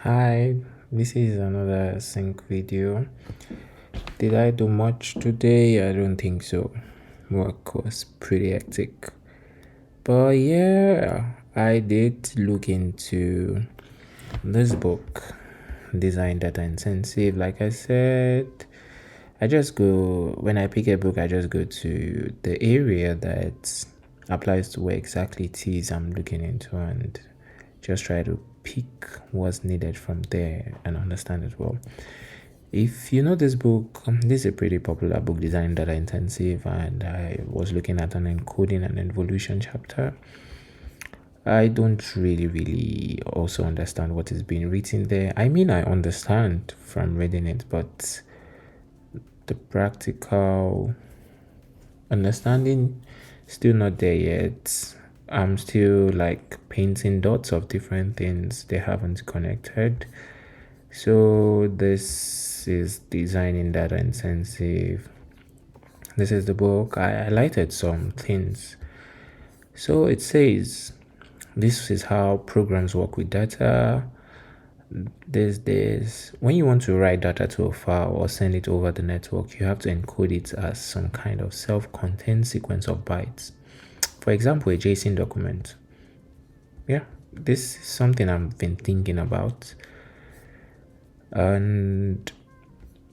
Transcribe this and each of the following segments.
Hi, this is another sync video. Did I do much today? I don't think so. Work was pretty hectic. But yeah, I did look into this book, Design Data Intensive. Like I said, I just go, when I pick a book, I just go to the area that applies to where exactly it is I'm looking into and just try to pick what's needed from there and understand it well. If you know this book, this is a pretty popular book, Design Data Intensive, and I was looking at an encoding and evolution chapter. I don't really also understand what is being written there. I mean, I understand from reading it, but the practical understanding still not there yet. I'm still like painting dots of different things they haven't connected. So this is Designing Data Intensive. This is the book. I highlighted some things. So it says this is how programs work with data. There's this when you want to write data to a file or send it over the network, you have to encode it as some kind of self-contained sequence of bytes. For example, a JSON document. Yeah, this is something I've been thinking about. And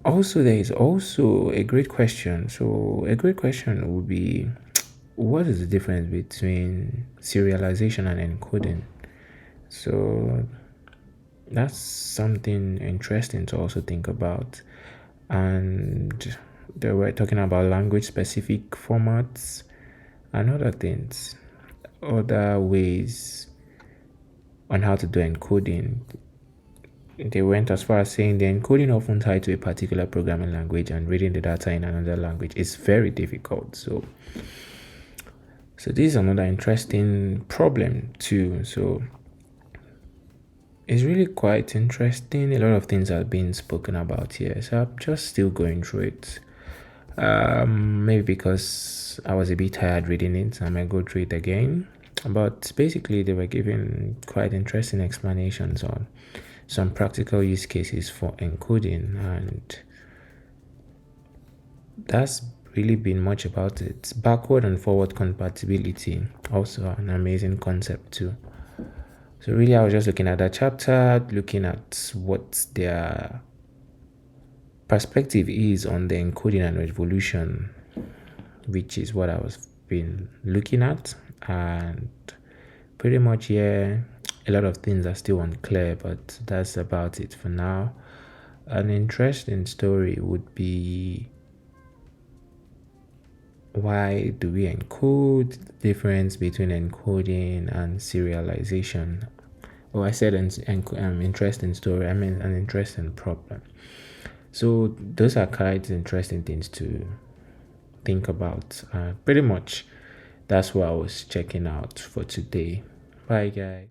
also, there is also a great question. So, a great question would be what is the difference between serialization and encoding? So, that's something interesting to also think about. And they were talking about language specific formats and other things, other ways on how to do encoding. They went as far as saying the encoding often tied to a particular programming language and reading the data in another language is very difficult. So this is another interesting problem too. So it's really quite interesting. A lot of things are being spoken about here. So I'm just still going through it. Maybe because I was a bit tired reading it, I might go through it again. But basically, they were giving quite interesting explanations on some practical use cases for encoding, and that's really been much about it. Backward and forward compatibility, also an amazing concept too. So really, I was just looking at that chapter, looking at what their perspective is on the encoding and revolution, which is what I was been looking at, and pretty much yeah, a lot of things are still unclear, but that's about it for now. An interesting story would be why do we encode, the difference between encoding and serialization. Oh, I said an interesting story. I mean an interesting problem. So those are quite interesting things to think about. Pretty much that's what I was checking out for today. Bye, guys.